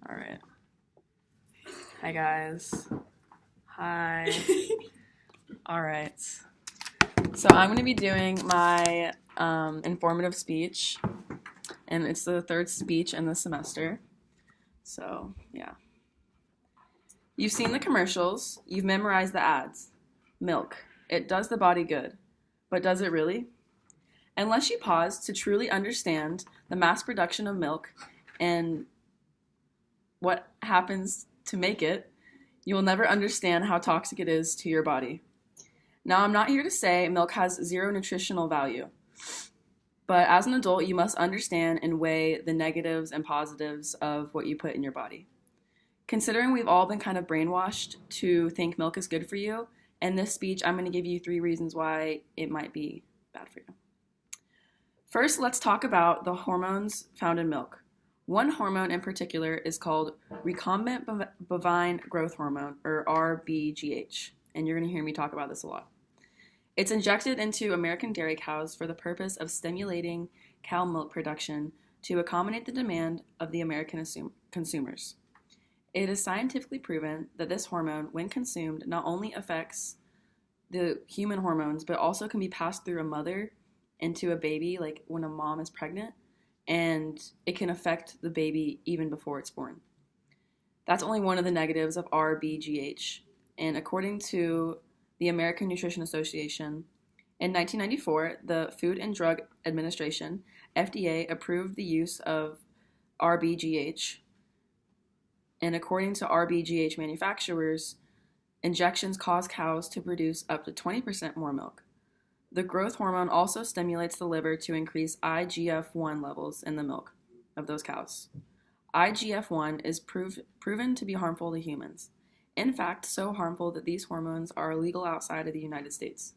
All right. Hi, guys. Hi. All right. So I'm going to be doing my informative speech, and it's the third speech in the semester. So, yeah. You've seen the commercials. You've memorized the ads. Milk. It does the body good. But does it really? Unless you pause to truly understand the mass production of milk and what happens to make it, you will never understand how toxic it is to your body. Now, I'm not here to say milk has zero nutritional value, but as an adult, you must understand and weigh the negatives and positives of what you put in your body. Considering we've all been kind of brainwashed to think milk is good for you, in this speech, I'm going to give you 3 reasons why it might be bad for you. First, let's talk about the hormones found in milk. One hormone in particular is called recombinant bovine growth hormone, or RBGH, and you're going to hear me talk about this a lot. It's injected into American dairy cows for the purpose of stimulating cow milk production to accommodate the demand of the American consumers. It is scientifically proven that this hormone, when consumed, not only affects the human hormones, but also can be passed through a mother into a baby, like when a mom is pregnant, and it can affect the baby even before it's born. That's only one of the negatives of RBGH. And according to the American Nutrition Association, in 1994, the Food and Drug Administration, FDA, approved the use of RBGH. And according to RBGH manufacturers, injections cause cows to produce up to 20% more milk. The growth hormone also stimulates the liver to increase IGF-1 levels in the milk of those cows. IGF-1 is proven to be harmful to humans. In fact, so harmful that these hormones are illegal outside of the United States.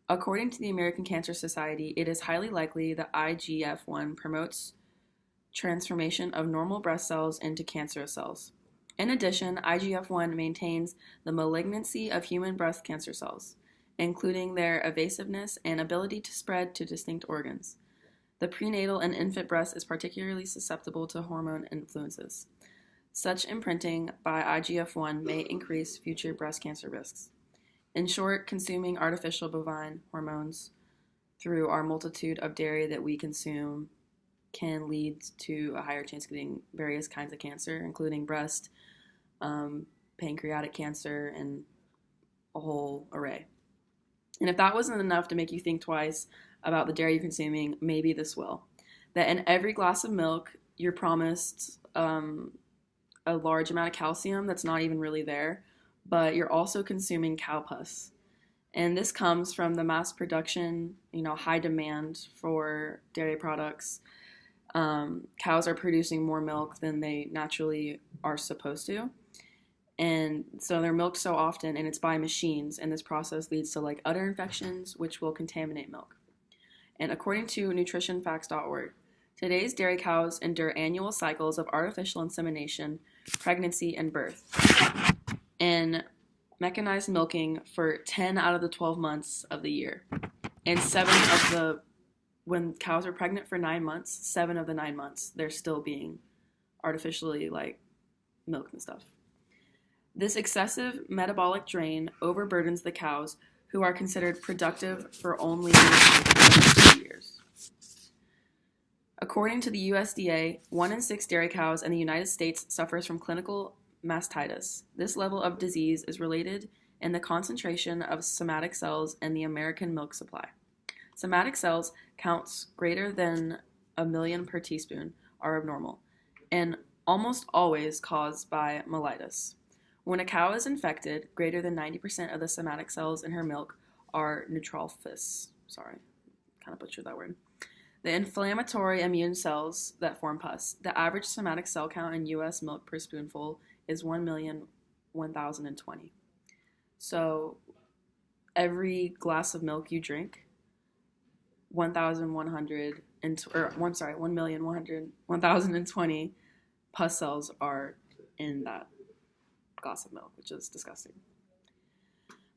According to the American Cancer Society, it is highly likely that IGF-1 promotes transformation of normal breast cells into cancerous cells. In addition, IGF-1 maintains the malignancy of human breast cancer cells, including their evasiveness and ability to spread to distinct organs. The prenatal and infant breast is particularly susceptible to hormone influences. Such imprinting by IGF-1 may increase future breast cancer risks. In short, consuming artificial bovine hormones through our multitude of dairy that we consume can lead to a higher chance of getting various kinds of cancer, including breast, pancreatic cancer, and a whole array. And if that wasn't enough to make you think twice about the dairy you're consuming, maybe this will. That in every glass of milk, you're promised a large amount of calcium that's not even really there, but you're also consuming cow pus. And this comes from the mass production, high demand for dairy products. Cows are producing more milk than they naturally are supposed to. And so they're milked so often, and it's by machines, and this process leads to udder infections, which will contaminate milk. And according to nutritionfacts.org, today's dairy cows endure annual cycles of artificial insemination, pregnancy, and birth, and mechanized milking for 10 out of the 12 months of the year. And when cows are pregnant for 9 months, 7 of the 9 months, they're still being artificially milked and stuff. This excessive metabolic drain overburdens the cows, who are considered productive for only 2 years. According to the USDA, 1 in 6 dairy cows in the United States suffers from clinical mastitis. This level of disease is related in the concentration of somatic cells in the American milk supply. Somatic cells, counts greater than 1 million per teaspoon, are abnormal, and almost always caused by mellitus. When a cow is infected, greater than 90% of the somatic cells in her milk are neutrophils. Sorry, kind of butchered that word. The inflammatory immune cells that form pus. The average somatic cell count in U.S. milk per spoonful is 1,020. So every glass of milk you drink, 1,120 pus cells are in that glass of milk, which is disgusting.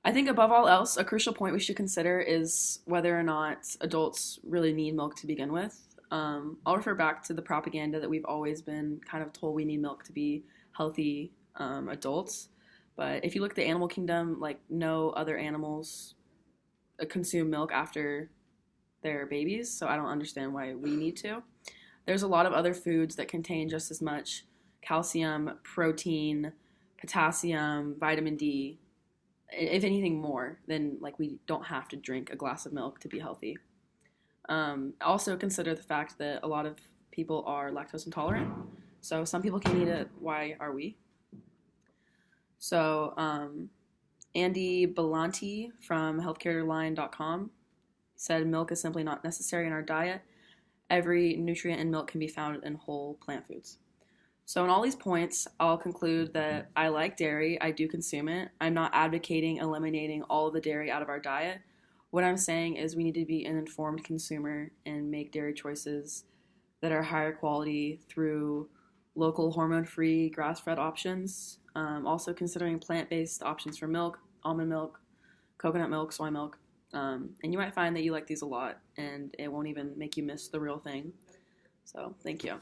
I think above all else, a crucial point we should consider is whether or not adults really need milk to begin with. I'll refer back to the propaganda that we've always been kind of told we need milk to be healthy adults. But if you look at the animal kingdom, like no other animals consume milk after their babies, so I don't understand why we need to. There's a lot of other foods that contain just as much calcium, protein, potassium, vitamin D, if anything more, then like we don't have to drink a glass of milk to be healthy. Also consider the fact that a lot of people are lactose intolerant. So some people can eat it. Why are we? So Andy Belanti from healthcareline.com said milk is simply not necessary in our diet. Every nutrient in milk can be found in whole plant foods. So in all these points, I'll conclude that I like dairy. I do consume it. I'm not advocating eliminating all of the dairy out of our diet. What I'm saying is we need to be an informed consumer and make dairy choices that are higher quality through local hormone-free grass-fed options. Also considering plant-based options for milk, almond milk, coconut milk, soy milk. And you might find that you like these a lot and it won't even make you miss the real thing. So thank you.